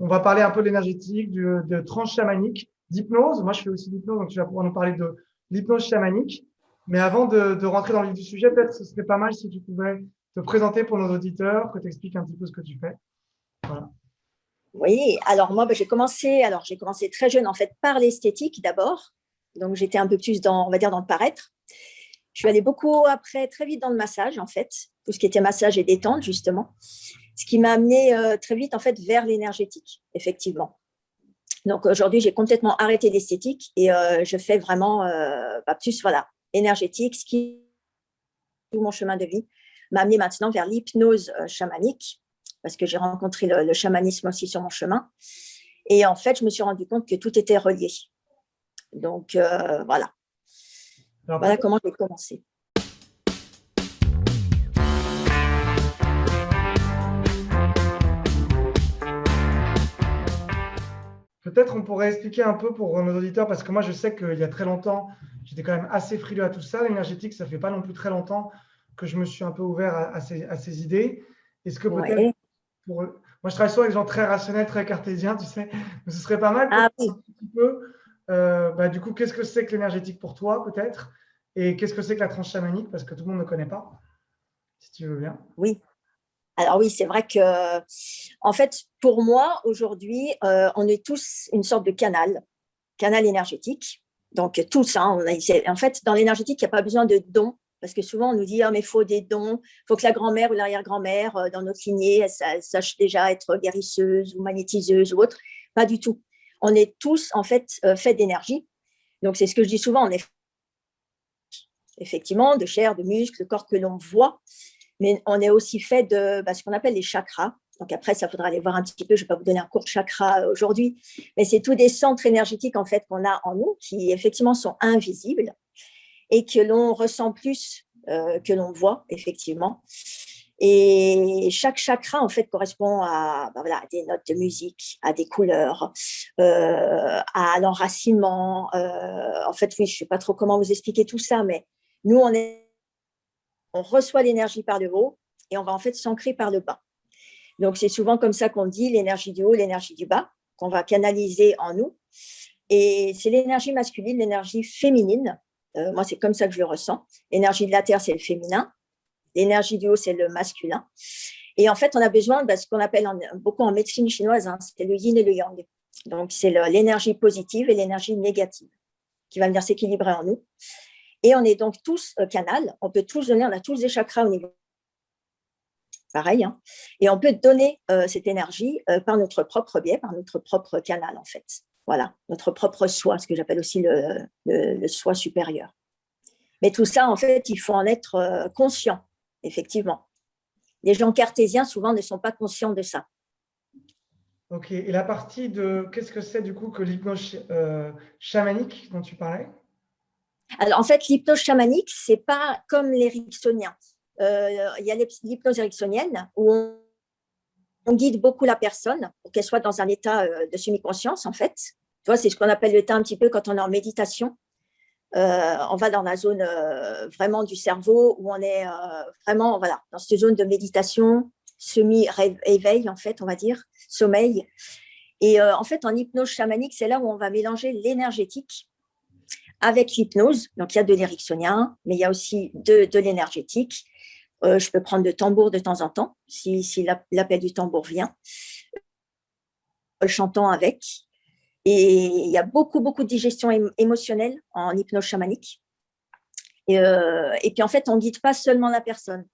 on va parler un peu de l'énergétique, de trance chamanique, d'hypnose. Moi, je fais aussi d'hypnose, donc tu vas pouvoir nous parler de l'hypnose chamanique. Mais avant de rentrer dans le vif du sujet, peut-être ce serait pas mal si tu pouvais te présenter pour nos auditeurs, que tu expliques un petit peu ce que tu fais. Voilà. Oui, alors moi, j'ai commencé très jeune en fait par l'esthétique d'abord. Donc j'étais un peu plus dans, on va dire, dans le paraître. Je suis allée beaucoup après, très vite dans le massage en fait, tout ce qui était massage et détente justement. Ce qui m'a amené très vite en fait vers l'énergétique, effectivement. Donc aujourd'hui, j'ai complètement arrêté l'esthétique et je fais vraiment plus voilà énergétique, ce qui tout mon chemin de vie m'a amené maintenant vers l'hypnose chamanique parce que j'ai rencontré le chamanisme aussi sur mon chemin. Et en fait, je me suis rendu compte que tout était relié. Donc voilà. Alors, voilà comment j'ai commencé. Peut-être on pourrait expliquer un peu pour nos auditeurs, parce que moi je sais qu'il y a très longtemps, j'étais quand même assez frileux à tout ça. L'énergétique, ça fait pas non plus très longtemps que je me suis un peu ouvert à ces idées. Est-ce que peut-être, moi je travaille souvent avec des gens très rationnels, très cartésiens, tu sais, mais ce serait pas mal un petit peu, du coup, qu'est-ce que c'est que l'énergétique pour toi peut-être, et qu'est-ce que c'est que la transe chamanique, parce que tout le monde ne connaît pas, si tu veux bien. Oui. Alors oui, c'est vrai que, en fait, pour moi, aujourd'hui, on est tous une sorte de canal énergétique. Donc tous, hein, en fait, dans l'énergétique, il n'y a pas besoin de dons, parce que souvent on nous dit, mais il faut des dons, il faut que la grand-mère ou l'arrière-grand-mère, dans notre lignée, elle sache déjà être guérisseuse ou magnétiseuse ou autre. Pas du tout. On est tous, en fait, faits d'énergie. Donc c'est ce que je dis souvent, on est effectivement de chair, de muscles, de corps que l'on voit, mais on est aussi fait de ce qu'on appelle les chakras. Donc après, ça faudra aller voir un petit peu. Je ne vais pas vous donner un cours de chakra aujourd'hui, mais c'est tous des centres énergétiques en fait qu'on a en nous qui effectivement sont invisibles et que l'on ressent plus que l'on voit effectivement. Et chaque chakra en fait correspond à des notes de musique, à des couleurs, à l'enracinement. En fait, oui, je ne sais pas trop comment vous expliquer tout ça, mais nous on reçoit l'énergie par le haut et on va en fait s'ancrer par le bas. Donc, c'est souvent comme ça qu'on dit l'énergie du haut, l'énergie du bas, qu'on va canaliser en nous. Et c'est l'énergie masculine, l'énergie féminine. Moi, c'est comme ça que je le ressens. L'énergie de la terre, c'est le féminin. L'énergie du haut, c'est le masculin. Et en fait, on a besoin de ce qu'on appelle beaucoup en médecine chinoise, c'est le yin et le yang. Donc, c'est l'énergie positive et l'énergie négative qui va venir s'équilibrer en nous. Et on est donc tous canal. On peut tous donner, on a tous des chakras au niveau pareil, hein. Et on peut donner cette énergie par notre propre biais, par notre propre canal, en fait. Voilà, notre propre soi, ce que j'appelle aussi le soi supérieur. Mais tout ça, en fait, il faut en être conscient, effectivement. Les gens cartésiens, souvent, ne sont pas conscients de ça. Ok, et la partie de qu'est-ce que c'est du coup que l'hypnose chamanique dont tu parlais? Alors, en fait, l'hypnose chamanique, c'est pas comme l'éricksonien. Il y a l'hypnose ericksonienne où on guide beaucoup la personne pour qu'elle soit dans un état de semi-conscience, en fait. Tu vois, c'est ce qu'on appelle l'état un petit peu quand on est en méditation. On va dans la zone vraiment du cerveau où on est vraiment dans cette zone de méditation, semi-éveil, en fait, on va dire, sommeil. Et en fait, en hypnose chamanique, c'est là où on va mélanger l'énergétique avec l'hypnose. Donc, il y a de l'éricksonien, mais il y a aussi de l'énergétique. Je peux prendre le tambour de temps en temps, si l'appel du tambour vient, le chantant avec. Et il y a beaucoup de digestion émotionnelle en hypnose chamanique. Et puis, en fait, on ne guide pas seulement la personne.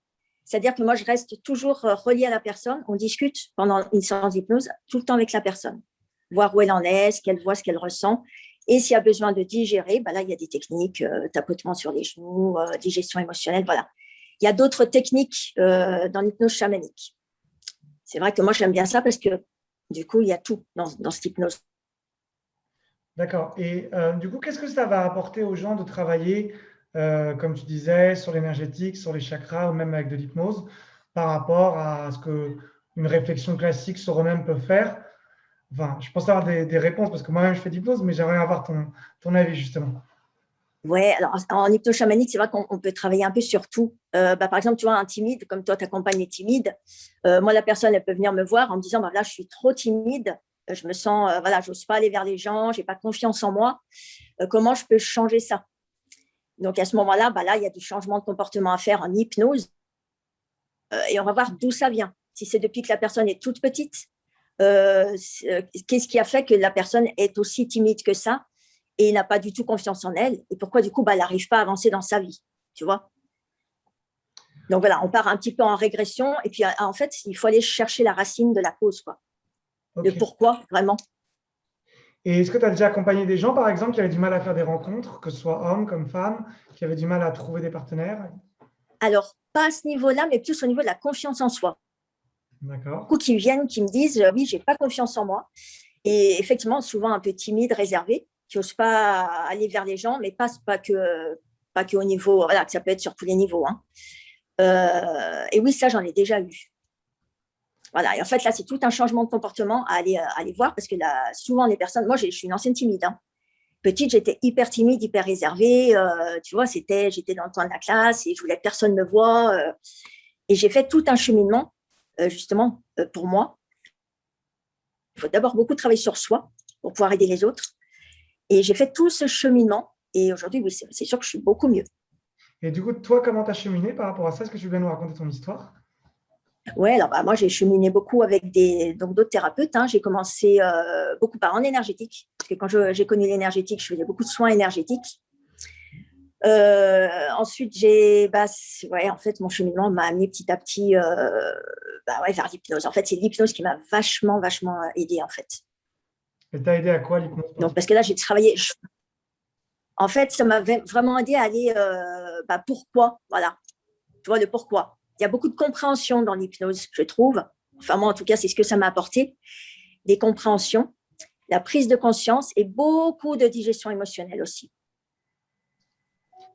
C'est-à-dire que moi, je reste toujours reliée à la personne. On discute pendant une séance d'hypnose tout le temps avec la personne. Voir où elle en est, ce qu'elle voit, ce qu'elle ressent. Et s'il y a besoin de digérer, là, il y a des techniques, tapotement sur les genoux, digestion émotionnelle, voilà. Il y a d'autres techniques dans l'hypnose chamanique. C'est vrai que moi, j'aime bien ça parce que, du coup, il y a tout dans cette hypnose. D'accord. Et du coup, qu'est-ce que ça va apporter aux gens de travailler, comme tu disais, sur l'énergétique, sur les chakras, ou même avec de l'hypnose, par rapport à ce qu'une réflexion classique sur eux-mêmes peut faire? Enfin, je pense avoir des réponses parce que moi-même, je fais de l'hypnose, mais j'aimerais avoir ton avis, justement. Ouais, alors en hypnose chamanique, c'est vrai qu'on peut travailler un peu sur tout. Par exemple, tu vois, un timide, comme toi, ta compagne est timide. Moi, la personne, elle peut venir me voir en me disant, là, je suis trop timide. je me sens, voilà, j'ose pas aller vers les gens, j'ai pas confiance en moi. Comment je peux changer ça? Donc, à ce moment-là, là, il y a du changement de comportement à faire en hypnose et on va voir d'où ça vient. Si c'est depuis que la personne est toute petite, qu'est-ce qui a fait que la personne est aussi timide que ça et n'a pas du tout confiance en elle et pourquoi, du coup, elle n'arrive pas à avancer dans sa vie, tu vois? Donc, voilà, on part un petit peu en régression et puis, en fait, il faut aller chercher la racine de la cause, quoi. Le pourquoi, vraiment. Et est-ce que tu as déjà accompagné des gens, par exemple, qui avaient du mal à faire des rencontres, que ce soit hommes comme femmes, qui avaient du mal à trouver des partenaires? Alors, pas à ce niveau-là, mais plus au niveau de la confiance en soi. D'accord. Beaucoup qui viennent, qui me disent oui, j'ai pas confiance en moi. Et effectivement, souvent un peu timide, réservé, qui n'ose pas aller vers les gens, mais pas que au niveau, voilà, que ça peut être sur tous les niveaux. Hein. Et oui, ça, j'en ai déjà eu. Voilà. Et en fait, là, c'est tout un changement de comportement à aller voir parce que là, souvent, les personnes, moi, je suis une ancienne timide. Hein. Petite, j'étais hyper timide, hyper réservée. Tu vois, j'étais dans le coin de la classe et je voulais que personne me voie. Et j'ai fait tout un cheminement, justement, pour moi. Il faut d'abord beaucoup travailler sur soi pour pouvoir aider les autres. Et j'ai fait tout ce cheminement. Et aujourd'hui, oui, c'est sûr que je suis beaucoup mieux. Et du coup, toi, comment tu as cheminé par rapport à ça? Est-ce que tu veux bien nous raconter ton histoire? Ouais, alors moi, j'ai cheminé beaucoup avec d'autres thérapeutes. Hein. J'ai commencé beaucoup par en énergétique. Parce que quand j'ai connu l'énergétique, je faisais beaucoup de soins énergétiques. Ensuite, en fait, mon cheminement m'a amené petit à petit vers l'hypnose. En fait, c'est l'hypnose qui m'a vachement aidée, en fait. Et t'as aidé à quoi l'hypnose? Donc, parce que là, j'ai travaillé. En fait, ça m'a vraiment aidé à aller pourquoi, voilà. Tu vois, le pourquoi. Il y a beaucoup de compréhension dans l'hypnose, je trouve. Enfin, moi, en tout cas, c'est ce que ça m'a apporté. Des compréhensions, la prise de conscience et beaucoup de digestion émotionnelle aussi.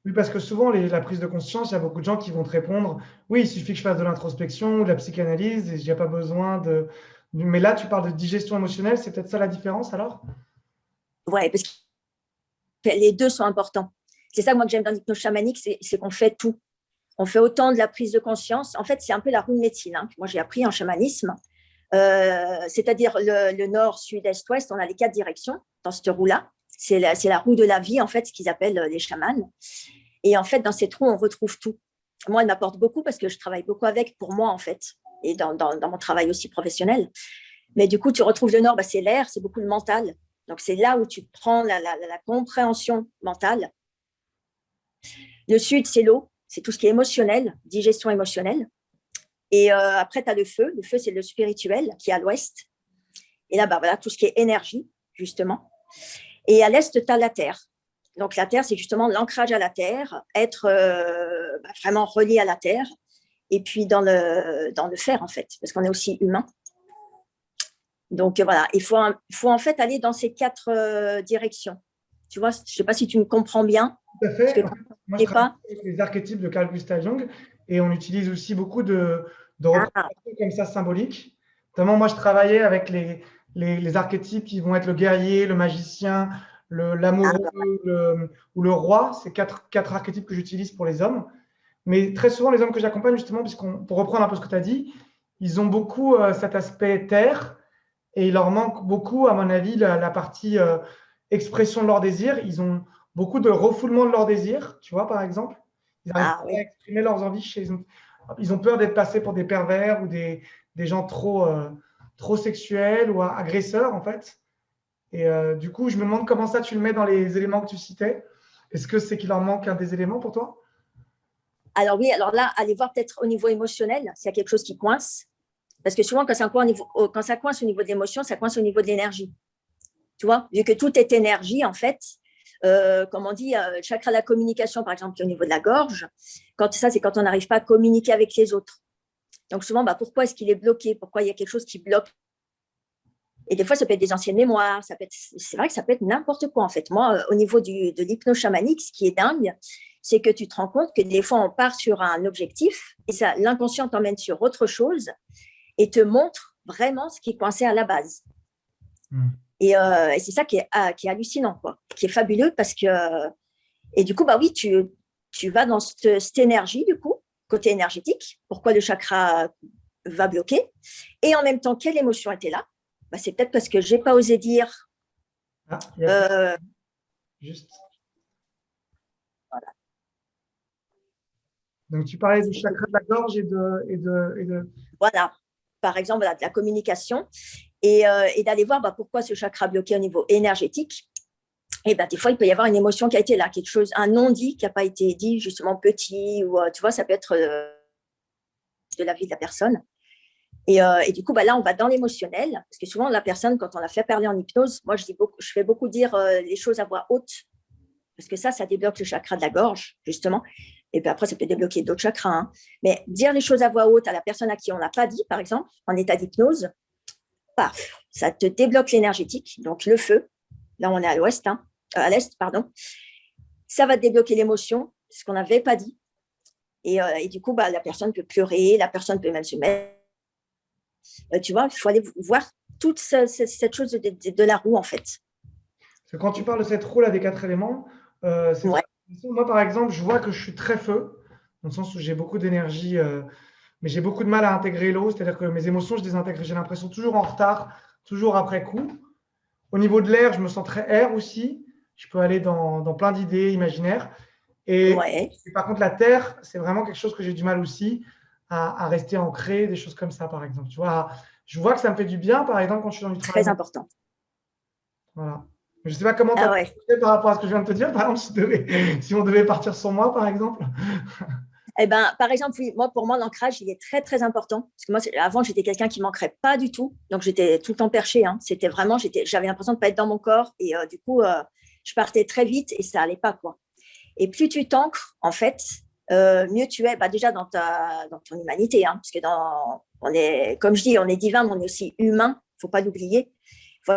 Oui, parce que souvent, la prise de conscience, il y a beaucoup de gens qui vont te répondre, oui, il suffit que je fasse de l'introspection ou de la psychanalyse et j'ai pas besoin de… Mais là, tu parles de digestion émotionnelle, c'est peut-être ça la différence alors? Ouais, parce que les deux sont importants. C'est ça, moi, que j'aime dans l'hypnose chamanique, c'est qu'on fait tout. On fait autant de la prise de conscience. En fait, c'est un peu la roue de médecine. Hein. Moi, j'ai appris en chamanisme. C'est-à-dire le nord, sud, est, ouest, on a les 4 directions dans cette roue-là. C'est la roue de la vie, en fait, ce qu'ils appellent les chamans. Et en fait, dans cette roue, on retrouve tout. Moi, elle m'apporte beaucoup parce que je travaille beaucoup avec, pour moi, en fait, et dans mon travail aussi professionnel. Mais du coup, tu retrouves le nord, c'est l'air, c'est beaucoup le mental. Donc, c'est là où tu prends la compréhension mentale. Le sud, c'est l'eau, c'est tout ce qui est émotionnel, digestion émotionnelle. Et après, tu as le feu. Le feu, c'est le spirituel qui est à l'ouest. Et là, voilà, tout ce qui est énergie, justement. Et à l'est, tu as la terre. Donc, la terre, c'est justement l'ancrage à la terre, être vraiment relié à la terre. Et puis, dans le fer, en fait, parce qu'on est aussi humain. Donc, voilà, il faut en fait aller dans ces 4 directions. Tu vois, je ne sais pas si tu me comprends bien. Tout à fait. En fait, moi, je travaille avec les archétypes de Carl Gustav Jung et on utilise aussi beaucoup de représentations comme ça symboliques. Notamment, moi, je travaillais avec les archétypes qui vont être le guerrier, le magicien, l'amoureux ou le roi. C'est quatre archétypes que j'utilise pour les hommes. Mais très souvent, les hommes que j'accompagne, justement, pour reprendre un peu ce que tu as dit, ils ont beaucoup cet aspect terre et il leur manque beaucoup, à mon avis, la partie expression de leur désir. Ils ont beaucoup de refoulement de leurs désirs, tu vois, par exemple. Ils n'arrivent pas à exprimer leurs envies chez eux. Ils ont peur d'être passés pour des pervers ou des gens trop sexuels ou agresseurs, en fait. Et du coup, je me demande comment ça, tu le mets dans les éléments que tu citais. Est-ce que c'est qu'il leur manque un des éléments pour toi? Alors oui, alors là, allez voir peut-être au niveau émotionnel, s'il y a quelque chose qui coince. Parce que souvent, quand ça coince au niveau de l'émotion, ça coince au niveau de l'énergie. Tu vois, vu que tout est énergie, en fait, comme on dit, chakra de la communication, par exemple, au niveau de la gorge, c'est quand on n'arrive pas à communiquer avec les autres. Donc souvent, pourquoi est-ce qu'il est bloqué? Pourquoi il y a quelque chose qui bloque? Et des fois, ça peut être des anciennes mémoires, c'est vrai que ça peut être n'importe quoi, en fait. Moi, au niveau de l'hypnose chamanique, ce qui est dingue, c'est que tu te rends compte que des fois, on part sur un objectif et l'inconscient t'emmène sur autre chose et te montre vraiment ce qui est coincé à la base. Et c'est ça qui est hallucinant, quoi, qui est fabuleux parce que… Et du coup, oui, tu vas dans cette énergie, du coup, côté énergétique, pourquoi le chakra va bloquer, et en même temps, quelle émotion était là, bah, c'est peut-être parce que je n'ai pas osé dire. Ah, il y a juste. Voilà. Donc, tu parlais du chakra de la gorge Voilà. Par exemple, voilà, de la communication et d'aller voir bah, pourquoi ce chakra bloqué au niveau énergétique. Et ben, des fois, il peut y avoir une émotion qui a été là, quelque chose, un non-dit qui n'a pas été dit, justement petit, ou tu vois, ça peut être de la vie de la personne. Et du coup, bah, là, on va dans l'émotionnel, parce que souvent, la personne, quand on la fait parler en hypnose, moi, je fais beaucoup dire les choses à voix haute, parce que ça débloque le chakra de la gorge, justement. Et puis après, ça peut débloquer d'autres chakras. Hein. Mais dire les choses à voix haute à la personne à qui on n'a pas dit, par exemple, en état d'hypnose, paf, ça te débloque l'énergétique, donc le feu. Là, on est à l'ouest, hein, à l'est, pardon. Ça va te débloquer l'émotion, ce qu'on n'avait pas dit. Et du coup, bah, la personne peut pleurer, la personne peut même se mettre. Tu vois, il faut aller voir toute cette chose de la roue, en fait. Parce que quand tu parles de cette roue là des 4 éléments, c'est Ouais. très intéressant. Moi, par exemple, je vois que je suis très feu, dans le sens où j'ai beaucoup d'énergie, mais j'ai beaucoup de mal à intégrer l'eau. C'est-à-dire que mes émotions, je les intègre, j'ai l'impression, toujours en retard, toujours après coup. Au niveau de l'air, je me sens très air aussi. Je peux aller dans plein d'idées imaginaires. Ouais. Et par contre, la terre, c'est vraiment quelque chose que j'ai du mal aussi à rester ancré, des choses comme ça, par exemple. Tu vois, je vois que ça me fait du bien, par exemple, quand je suis dans du travail. Très important. Voilà. Je ne sais pas comment tu Ah as ouais. fait par rapport à ce que je viens de te dire. Par exemple, si on devait partir sur moi, par exemple. Eh ben, par exemple, oui, moi, pour moi, l'ancrage, il est très, très important. Parce que moi, avant, j'étais quelqu'un qui manquerait pas du tout. Donc, j'étais tout le temps perché. Hein. C'était vraiment, j'avais l'impression de ne pas être dans mon corps. Et du coup, je partais très vite et ça allait pas, quoi. Et plus tu t'ancres, en fait, mieux tu es, bah, déjà dans ton humanité. Hein, parce que on est, comme je dis, on est divin, mais on est aussi humain. Il ne faut pas l'oublier. Faut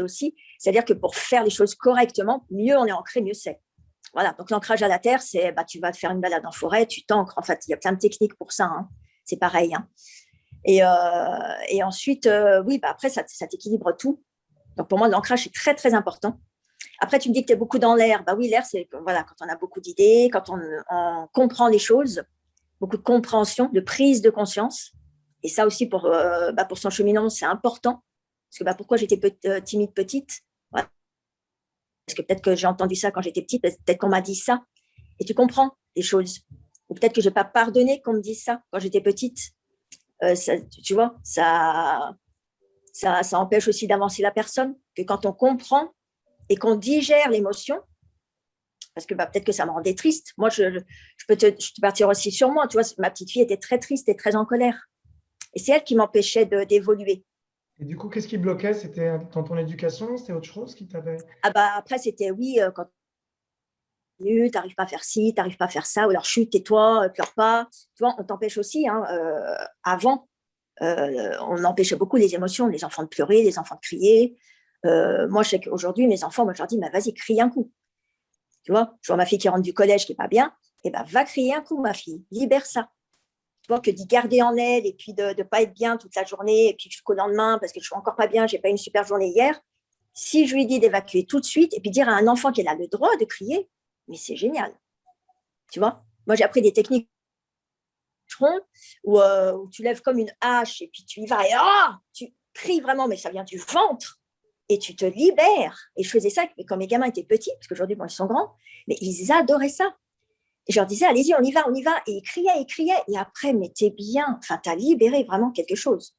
aussi, c'est-à-dire que pour faire les choses correctement, mieux on est ancré, mieux c'est. Voilà, donc l'ancrage à la terre, c'est bah, tu vas te faire une balade en forêt, tu t'ancres. En fait, il y a plein de techniques pour ça. Hein. C'est pareil. Hein. Et ensuite, oui, bah, après, ça t'équilibre tout. Donc pour moi, l'ancrage est très, très important. Après, tu me dis que tu es beaucoup dans l'air. Bah oui, l'air, c'est voilà, quand on a beaucoup d'idées, quand on comprend les choses, beaucoup de compréhension, de prise de conscience. Et ça aussi, pour son cheminement, c'est important. Parce que bah, pourquoi j'étais timide petite voilà. Parce que peut-être que j'ai entendu ça quand j'étais petite, peut-être qu'on m'a dit ça. Et tu comprends les choses. Ou peut-être que je n'ai pas pardonné qu'on me dise ça quand j'étais petite. Ça, tu vois, ça empêche aussi d'avancer la personne. Que quand on comprend et qu'on digère l'émotion, parce que bah, peut-être que ça me rendait triste. Moi, je peux te partir aussi sur moi. Tu vois, ma petite fille était très triste et très en colère. Et c'est elle qui m'empêchait d'évoluer. Et du coup, qu'est-ce qui bloquait? C'était dans ton éducation? C'était autre chose qui t'avait… Ah bah, après, c'était oui, quand tu n'arrives pas à faire ci, tu n'arrives pas à faire ça, ou alors chute, tais-toi, pleure pas. Tu vois, on t'empêche aussi. Hein, avant, on empêchait beaucoup les émotions, les enfants de pleurer, les enfants de crier. Moi, je sais qu'aujourd'hui, mes enfants, moi, je leur dis, mais vas-y, crie un coup. Tu vois, je vois ma fille qui rentre du collège qui n'est pas bien, et ben va crier un coup, ma fille, libère ça. Tu vois, que d'y garder en elle et puis de ne pas être bien toute la journée et puis jusqu'au lendemain parce que je suis encore pas bien, j'ai pas eu une super journée hier. Si je lui dis d'évacuer tout de suite et puis dire à un enfant qu'elle a le droit de crier, mais c'est génial. Tu vois, moi j'ai appris des techniques où tu lèves comme une hache et puis tu y vas et tu cries vraiment, mais ça vient du ventre et tu te libères. Et je faisais ça quand mes gamins étaient petits, parce qu'aujourd'hui, bon, ils sont grands, mais ils adoraient ça. Et je leur disais, allez-y, on y va, on y va. Et ils criaient, ils criaient. Et après, mais t'es bien. Enfin, t'as libéré vraiment quelque chose.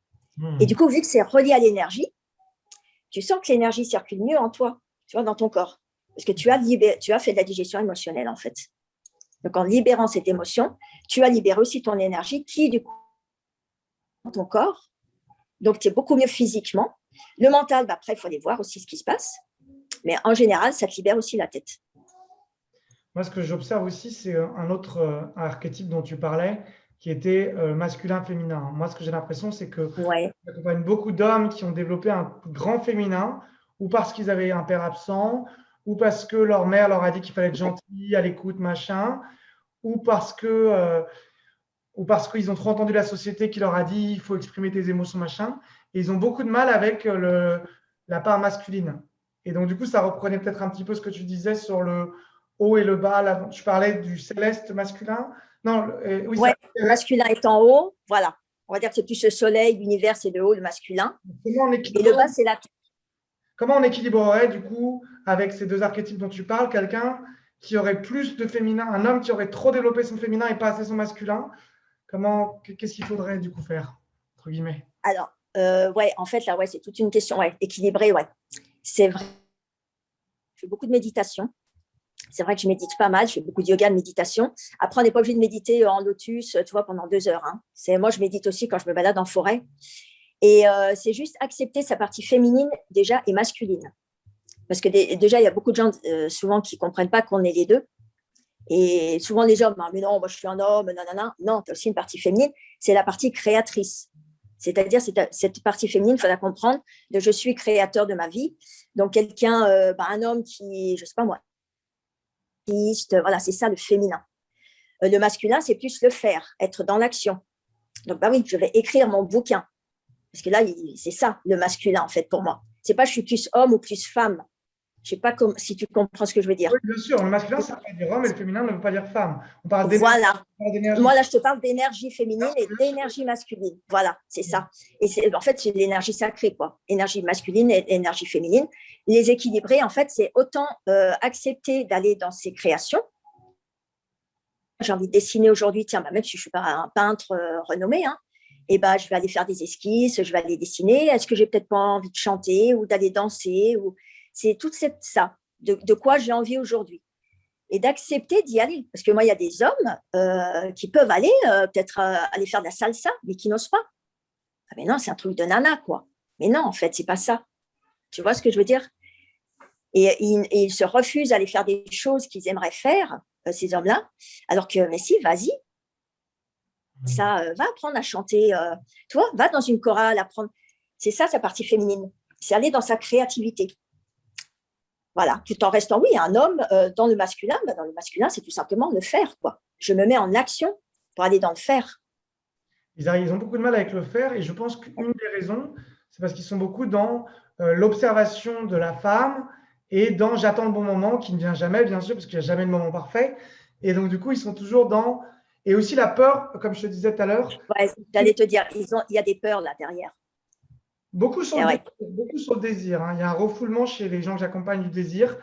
Et du coup, vu que c'est relié à l'énergie, tu sens que l'énergie circule mieux en toi, tu vois, dans ton corps. Parce que tu as fait de la digestion émotionnelle, en fait. Donc, en libérant cette émotion, tu as libéré aussi ton énergie qui, du coup, dans ton corps. Donc, tu es beaucoup mieux physiquement. Le mental, bah, après, il faut aller voir aussi ce qui se passe. Mais en général, ça te libère aussi la tête. Moi, ce que j'observe aussi, c'est un autre archétype dont tu parlais, qui était masculin-féminin. Moi, ce que j'ai l'impression, c'est que Ouais. j'accompagne beaucoup d'hommes qui ont développé un grand féminin, ou parce qu'ils avaient un père absent, ou parce que leur mère leur a dit qu'il fallait être gentil, à l'écoute, machin, ou parce que ou parce qu'ils ont trop entendu la société qui leur a dit il faut exprimer tes émotions, machin. Et ils ont beaucoup de mal avec la part masculine. Et donc, du coup, ça reprenait peut-être un petit peu ce que tu disais sur le haut et le bas. Là, tu parlais du céleste masculin. Non, oui, ça. Ouais, le masculin est en haut, voilà. On va dire que c'est plus le soleil, l'univers, c'est le haut, le masculin. Et le bas, c'est la terre. Comment on équilibrerait, du coup, avec ces deux archétypes dont tu parles, quelqu'un qui aurait plus de féminin, un homme qui aurait trop développé son féminin et pas assez son masculin? Qu'est-ce qu'il faudrait, du coup, faire, entre guillemets? Alors, ouais, en fait, là, ouais, c'est toute une question, ouais, équilibrée, ouais. C'est vrai. Je fais beaucoup de méditation. C'est vrai que je médite pas mal, je fais beaucoup de yoga, de méditation. Après, on n'est pas obligé de méditer en lotus, tu vois, pendant 2 heures. Hein. Moi, je médite aussi quand je me balade en forêt. Et c'est juste accepter sa partie féminine déjà et masculine. Parce que déjà, il y a beaucoup de gens souvent qui ne comprennent pas qu'on est les deux. Et souvent les hommes, hein, mais non, moi je suis un homme, nanana. Non, tu as aussi une partie féminine, c'est la partie créatrice. C'est-à-dire, cette partie féminine, il faudra comprendre de je suis créateur de ma vie. Donc, quelqu'un, un homme qui, je ne sais pas moi, voilà, c'est ça le féminin. Le masculin, c'est plus le faire, être dans l'action. Donc, bah oui, je vais écrire mon bouquin. Parce que là, c'est ça, le masculin, en fait, pour moi. C'est pas je suis plus homme ou plus femme. Je ne sais pas si tu comprends ce que je veux dire. Oui, bien sûr, le masculin, ça veut dire homme et le féminin ne veut pas dire femme. On parle voilà. d'énergie. Moi, là, je te parle d'énergie féminine et d'énergie masculine. Voilà, c'est ça. Et en fait, c'est l'énergie sacrée, quoi. Énergie masculine et énergie féminine. Les équilibrer, en fait, c'est autant accepter d'aller dans ces créations. J'ai envie de dessiner aujourd'hui, tiens, même si je ne suis pas un peintre renommé, hein, et je vais aller faire des esquisses, je vais aller dessiner. Est-ce que j'ai peut-être pas envie de chanter ou d'aller danser ou... C'est tout ça, de quoi j'ai envie aujourd'hui. Et d'accepter d'y aller. Parce que moi, il y a des hommes qui peuvent aller, peut-être aller faire de la salsa, mais qui n'osent pas. Ah, mais non, c'est un truc de nana, quoi. Mais non, en fait, c'est pas ça. Tu vois ce que je veux dire? Et ils se refusent à aller faire des choses qu'ils aimeraient faire, ces hommes-là, alors que, mais si, vas-y. Ça, va apprendre à chanter. Toi, va dans une chorale, apprendre. C'est ça, sa partie féminine. C'est aller dans sa créativité. Voilà, tout en restant, oui, un homme dans le masculin. Dans le masculin, c'est tout simplement le faire, quoi. Je me mets en action pour aller dans le faire. Ils ont beaucoup de mal avec le faire et je pense qu'une des raisons, c'est parce qu'ils sont beaucoup dans l'observation de la femme et dans j'attends le bon moment qui ne vient jamais, bien sûr, parce qu'il n'y a jamais de moment parfait. Et donc, du coup, ils sont toujours dans... Et aussi la peur, comme je te disais tout à l'heure. Ouais, j'allais te dire, il y a des peurs là derrière. Beaucoup sur le désir. Hein. Il y a un refoulement chez les gens que j'accompagne du désir,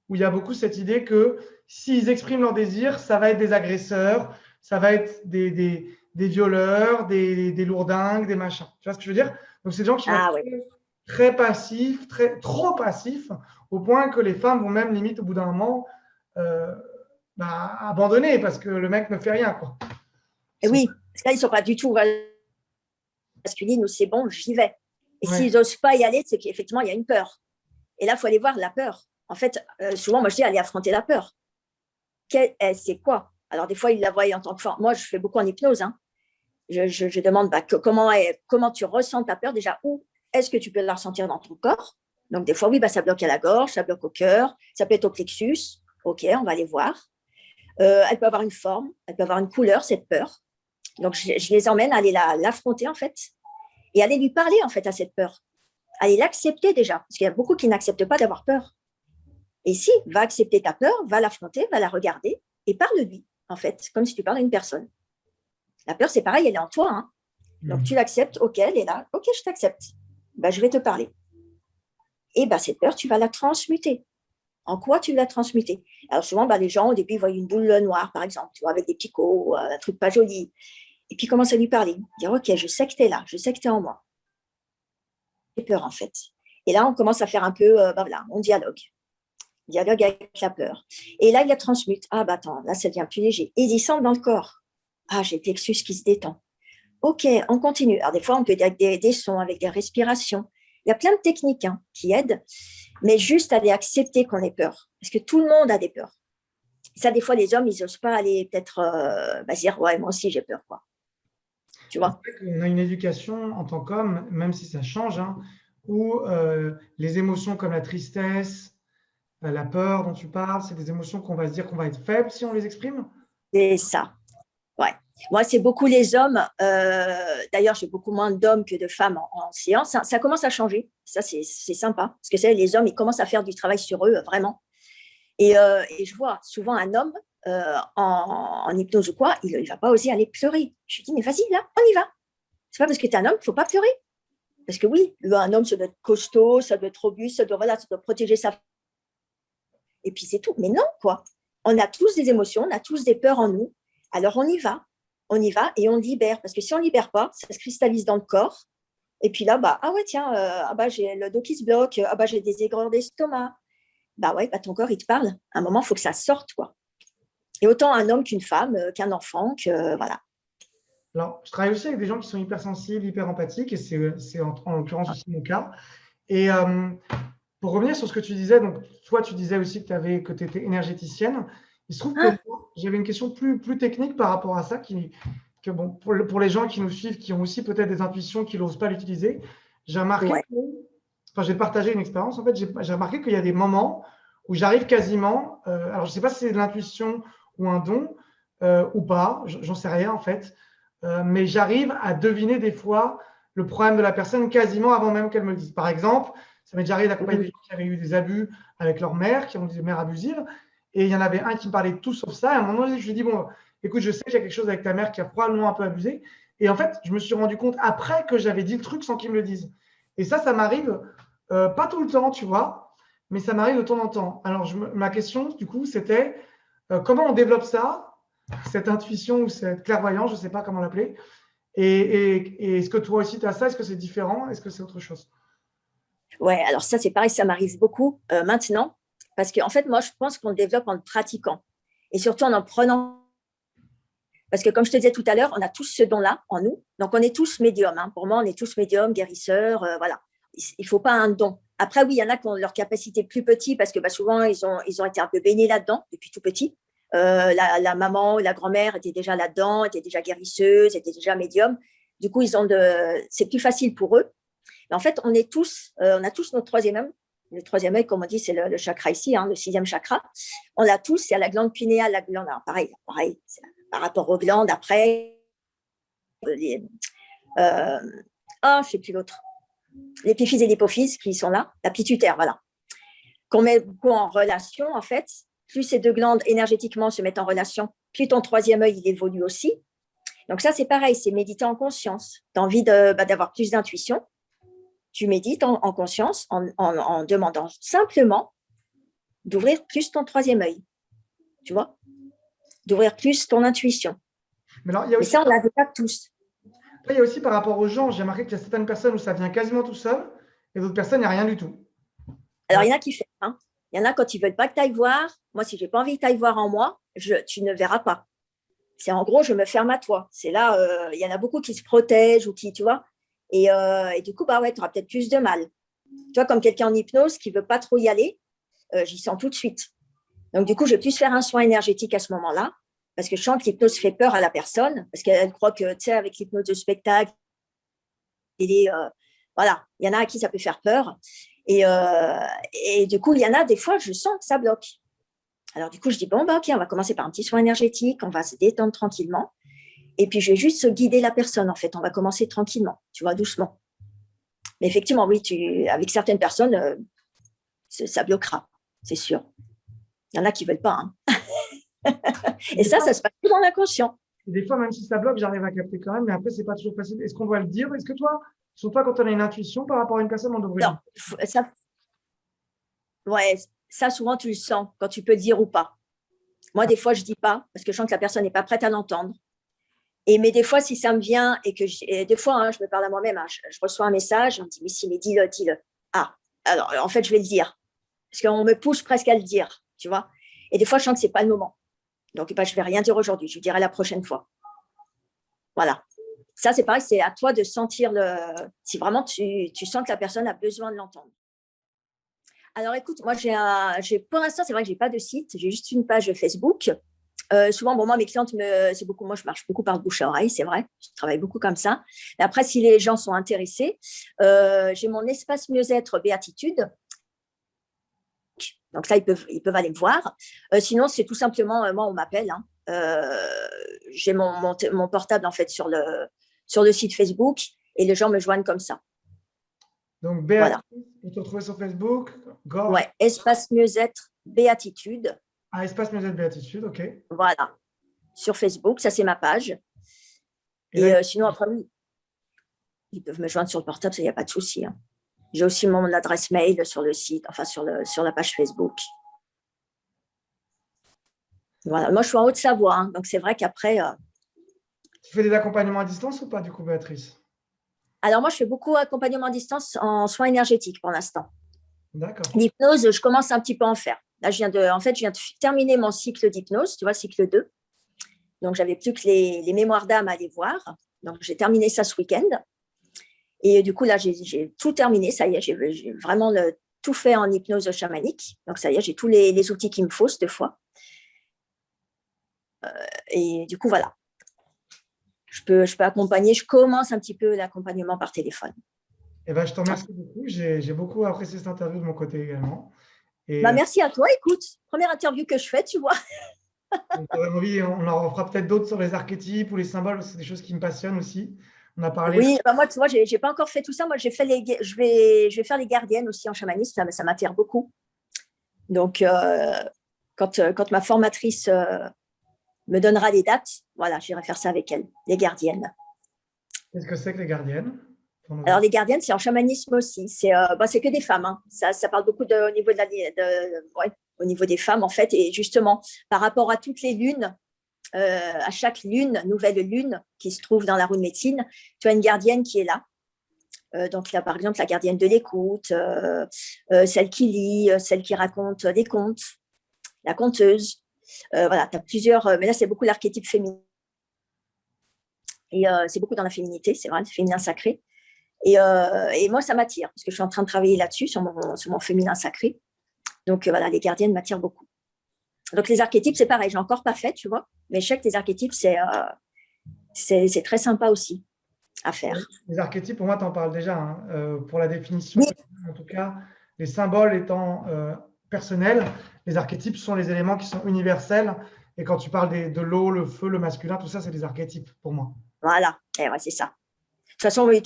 où il y a beaucoup cette idée que s'ils expriment leur désir, ça va être des agresseurs, ça va être des violeurs, des lourdingues, des machins. Tu vois ce que je veux dire? Donc, c'est des gens qui vont être très passifs, trop passifs, au point que les femmes vont même limite au bout d'un moment abandonner parce que le mec ne fait rien. Quoi. Et oui, parce que là, ils ne sont pas du tout masculines où c'est bon, j'y vais. Et s'ils n'osent pas y aller, c'est qu'effectivement, il y a une peur. Et là, il faut aller voir la peur. En fait, souvent, moi, je dis, allez affronter la peur. C'est quoi? Alors, des fois, ils la voient en tant que forme. Moi, je fais beaucoup en hypnose. Hein. Je demande comment tu ressens ta peur déjà, où est-ce que tu peux la ressentir dans ton corps. Donc, des fois, oui, ça bloque à la gorge, ça bloque au cœur, ça peut être au plexus. OK, on va aller voir. Elle peut avoir une forme, elle peut avoir une couleur, cette peur. Donc, je les emmène à aller l'affronter, en fait, et aller lui parler, en fait, à cette peur. Aller l'accepter déjà, parce qu'il y a beaucoup qui n'acceptent pas d'avoir peur. Et si, va accepter ta peur, va l'affronter, va la regarder et parle-lui, en fait, comme si tu parlais à une personne. La peur, c'est pareil, elle est en toi. Hein. Donc, tu l'acceptes, OK, elle est là, OK, je t'accepte. Je vais te parler. Et cette peur, tu vas la transmuter. En quoi tu l'as transmutée? Alors, souvent, les gens, au début, ils voient une boule noire, par exemple, tu vois, avec des picots, un truc pas joli. Et puis, commence à lui parler. Dire, OK, je sais que tu es là, je sais que tu es en moi. J'ai peur, en fait. Et là, on commence à faire un peu, on dialogue. Dialogue avec la peur. Et là, il la transmute. Ah, attends, là, ça devient plus léger. Et il y sent dans le corps. Ah, j'ai le plexus qui se détend. OK, on continue. Alors, des fois, on peut dire avec des sons, avec des respirations. Il y a plein de techniques qui aident, mais juste aller accepter qu'on ait peur. Parce que tout le monde a des peurs. Et ça, des fois, les hommes, ils n'osent pas aller peut-être dire, ouais, moi aussi, j'ai peur, quoi. Tu vois? On a une éducation en tant qu'homme, même si ça change, où les émotions comme la tristesse, la peur dont tu parles, c'est des émotions qu'on va se dire qu'on va être faible si on les exprime. C'est ça. Ouais. Moi, c'est beaucoup les hommes. D'ailleurs, j'ai beaucoup moins d'hommes que de femmes en séance. Ça commence à changer. Ça, c'est sympa. Parce que les hommes, ils commencent à faire du travail sur eux, vraiment. Et je vois souvent un homme en hypnose ou quoi, il ne va pas oser aller pleurer. Je lui dis, mais vas-y, là, on y va. C'est pas parce que tu es un homme qu'il ne faut pas pleurer. Parce que oui, un homme, ça doit être costaud, ça doit être robuste, ça doit protéger sa femme. Et puis c'est tout. Mais non, quoi. On a tous des émotions, on a tous des peurs en nous. Alors on y va. On y va et on libère. Parce que si on ne libère pas, ça se cristallise dans le corps. Et puis là, ah ouais, tiens, j'ai le dos qui se bloque, j'ai des aigreurs d'estomac. Ton corps, il te parle. À un moment, il faut que ça sorte, quoi. Et autant un homme qu'une femme, qu'un enfant, voilà. Alors, je travaille aussi avec des gens qui sont hypersensibles, hyper empathiques, et c'est en l'occurrence aussi mon cas. Et pour revenir sur ce que tu disais, donc toi, tu disais aussi que tu étais énergéticienne. Il se trouve que moi, j'avais une question plus technique par rapport à ça, pour les gens qui nous suivent, qui ont aussi peut-être des intuitions, qui n'osent pas l'utiliser, j'ai remarqué je vais partager une expérience. En fait, j'ai remarqué qu'il y a des moments où j'arrive quasiment, alors je ne sais pas si c'est de l'intuition ou un don ou pas, j'en sais rien en fait, mais j'arrive à deviner des fois le problème de la personne quasiment avant même qu'elle me le dise. Par exemple, ça m'est déjà arrivé d'accompagner des gens qui avaient eu des abus avec leur mère, qui ont des mères abusives, et il y en avait un qui me parlait de tout sauf ça. Et à un moment donné, je lui ai dit, bon, écoute, je sais qu'il y a quelque chose avec ta mère qui a probablement un peu abusé. Et en fait, je me suis rendu compte après que j'avais dit le truc sans qu'il me le dise. Et ça m'arrive pas tout le temps, tu vois, mais ça m'arrive de temps en temps. Alors, ma question, du coup, c'était comment on développe ça, cette intuition ou cette clairvoyance, je ne sais pas comment l'appeler. Et est-ce que toi aussi, tu as ça? Est-ce que c'est différent? Est-ce que c'est autre chose? Ouais, alors ça, c'est pareil, ça m'arrive beaucoup maintenant. Parce qu'en fait, moi, je pense qu'on le développe en le pratiquant. Et surtout en prenant. Parce que comme je te disais tout à l'heure, on a tous ce don-là en nous. Donc, on est tous médiums. Hein. Pour moi, on est tous médiums, guérisseurs. Voilà. Il ne faut pas un don. Après, oui, il y en a qui ont leur capacité plus petite parce que souvent, ils ont été un peu baignés là-dedans depuis tout petit. La maman ou la grand-mère était déjà là-dedans, était déjà guérisseuse, était déjà médium. Du coup, c'est plus facile pour eux. Mais en fait, on a tous notre troisième œil. Le troisième œil, comme on dit, c'est le chakra ici, hein, le sixième chakra. On l'a tous, il y a la glande pinéale, la glande, alors pareil, par rapport aux glandes, après, je ne sais plus l'autre, l'épiphyse et l'hypophyse qui sont là, la pituitaire, voilà, qu'on met beaucoup en relation, en fait. Plus ces deux glandes énergétiquement se mettent en relation, plus ton troisième œil, il évolue aussi. Donc ça, c'est pareil, c'est méditer en conscience. Tu as envie d'avoir plus d'intuition, tu médites en conscience en demandant simplement d'ouvrir plus ton troisième œil, tu vois, d'ouvrir plus ton intuition. Mais ça, on ne l'avait pas tous. Après, il y a aussi par rapport aux gens, j'ai remarqué qu'il y a certaines personnes où ça vient quasiment tout seul, et d'autres personnes, il n'y a rien du tout. Alors, il y en a qui font. Hein. Il y en a quand ils ne veulent pas que tu ailles voir. Moi, si je n'ai pas envie que tu ailles voir en moi, tu ne verras pas. C'est en gros, je me ferme à toi. C'est là, il y en a beaucoup qui se protègent ou qui, tu vois. Et du coup, tu auras peut-être plus de mal. Tu vois, comme quelqu'un en hypnose qui ne veut pas trop y aller, j'y sens tout de suite. Donc, du coup, je vais plus faire un soin énergétique à ce moment-là, parce que je sens que l'hypnose fait peur à la personne, parce qu'elle croit que, tu sais, avec l'hypnose de spectacle, voilà, il y en a à qui ça peut faire peur. Et du coup, il y en a des fois, je sens que ça bloque. Alors, du coup, je dis, bon, ok, on va commencer par un petit soin énergétique, on va se détendre tranquillement. Et puis, je vais juste guider la personne, en fait. On va commencer tranquillement, tu vois, doucement. Mais effectivement, oui, avec certaines personnes, ça bloquera, c'est sûr. Il y en a qui ne veulent pas. Hein. Et ça se passe tout dans l'inconscient. Des fois, même si ça bloque, j'arrive à capter quand même, mais après, ce n'est pas toujours facile. Est-ce qu'on doit le dire? Est-ce que toi, quand on a une intuition par rapport à une personne, on devrait le dire? Ça, souvent, tu le sens quand tu peux le dire ou pas. Moi, des fois, je ne dis pas parce que je sens que la personne n'est pas prête à l'entendre. Mais des fois, si ça me vient des fois, hein, je me parle à moi-même, hein, je reçois un message, on me dit, mais dis-le. Ah, alors, en fait, je vais le dire. Parce qu'on me pousse presque à le dire, tu vois. Et des fois, je sens que ce n'est pas le moment. Donc, je ne vais rien dire aujourd'hui, je dirai la prochaine fois. Voilà. Ça, c'est pareil, c'est à toi de sentir si vraiment tu sens que la personne a besoin de l'entendre. Alors, écoute, moi, pour l'instant, c'est vrai que je n'ai pas de site, j'ai juste une page Facebook. Souvent, moi, mes clientes, moi, je marche beaucoup par le bouche à oreille, c'est vrai. Je travaille beaucoup comme ça. Mais après, si les gens sont intéressés, j'ai mon espace mieux-être Béatitude. Donc là, ils peuvent aller me voir. Sinon, c'est tout simplement, moi, on m'appelle. Hein. J'ai mon portable, en fait, sur le site Facebook et les gens me joignent comme ça. Donc, Béatitude, on te retrouve sur Facebook. Ouais, espace mieux-être Béatitude. Ah, espace mieux-être Béatitude, ok. Voilà. Sur Facebook, ça, c'est ma page. Et sinon, après, oui. Ils peuvent me joindre sur le portable, il n'y a pas de souci. Hein. J'ai aussi mon adresse mail sur le site, enfin sur la page Facebook. Voilà. Moi, je suis en Haute-Savoie, hein, donc c'est vrai qu'après… Tu fais des accompagnements à distance ou pas, du coup, Béatrice? Alors, moi, je fais beaucoup d'accompagnement à distance en soins énergétiques pour l'instant. D'accord. L'hypnose, je commence un petit peu à en faire. Là, je viens de terminer mon cycle d'hypnose, tu vois, cycle 2. Donc, j'avais plus que les mémoires d'âme à aller voir. Donc, j'ai terminé ça ce week-end. Et du coup, là, j'ai tout terminé. Ça y est, j'ai vraiment tout fait en hypnose chamanique. Donc, ça y est, j'ai tous les outils qu'il me faut cette fois. Et du coup, voilà. Je peux accompagner. Je commence un petit peu l'accompagnement par téléphone. Eh ben, je te remercie beaucoup. J'ai beaucoup apprécié cette interview de mon côté également. Et merci à toi. Écoute, première interview que je fais, tu vois. envie, on en refera peut-être d'autres sur les archétypes ou les symboles. C'est des choses qui me passionnent aussi. On a parlé. Oui, moi, tu vois, j'ai pas encore fait tout ça. Moi, je vais faire les gardiennes aussi en chamanisme. Ça m'attire beaucoup. Donc, quand ma formatrice me donnera les dates, voilà, j'irai faire ça avec elle, les gardiennes. Qu'est-ce que c'est que les gardiennes? Alors, les gardiennes, c'est en chamanisme aussi. C'est que des femmes. Hein. Ça parle beaucoup au niveau au niveau des femmes, en fait. Et justement, par rapport à toutes les lunes, à chaque lune, nouvelle lune qui se trouve dans la roue de médecine, tu as une gardienne qui est là. Donc là, par exemple, la gardienne de l'écoute, celle qui lit, celle qui raconte des contes, la conteuse. Voilà, tu as plusieurs, mais là, c'est beaucoup l'archétype féminin. Et c'est beaucoup dans la féminité, c'est vrai, le féminin sacré. Et moi, ça m'attire, parce que je suis en train de travailler là-dessus, sur mon féminin sacré. Donc voilà, les gardiennes m'attirent beaucoup. Donc les archétypes, c'est pareil, j'ai encore pas fait, tu vois, mais je sais que les archétypes, c'est très sympa aussi à faire. Les archétypes, pour moi, tu en parles déjà. Hein. Pour la définition, oui. En tout cas, les symboles étant personnels, les archétypes sont les éléments qui sont universels. Et quand tu parles de l'eau, le feu, le masculin, tout ça, c'est des archétypes pour moi. Voilà, et ouais, c'est ça. De toute façon, oui,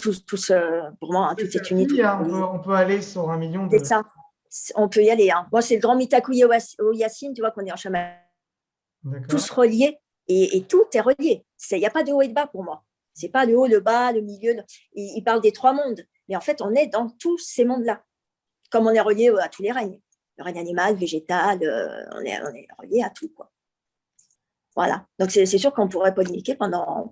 pour moi, hein, tout est uni. Hein, on peut aller sur 1 million de… C'est ça, on peut y aller. Hein. Moi, c'est le grand Mitaku Yassine, tu vois, qu'on est en chaman. Tous reliés, et tout est relié. Il n'y a pas de haut et de bas pour moi. C'est pas le haut, le bas, le milieu. Il parle des 3 mondes. Mais en fait, on est dans tous ces mondes-là. Comme on est relié à tous les règnes. Le règne animal, végétal, on est relié à tout, quoi. Voilà. Donc, c'est sûr qu'on pourrait polémiquer pendant…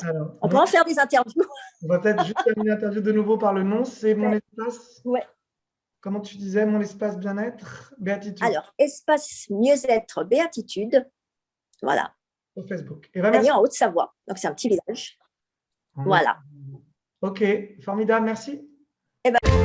Alors, on peut en faire des interviews. On va peut-être juste faire une interview de nouveau par le nom. C'est mon espace. Ouais. Comment tu disais, mon espace bien-être, béatitude. Alors, espace mieux-être, béatitude. Voilà. Sur Facebook. Et ben, merci. En Haute-Savoie. Donc, c'est un petit village. Voilà. Ok, formidable, merci. Eh ben…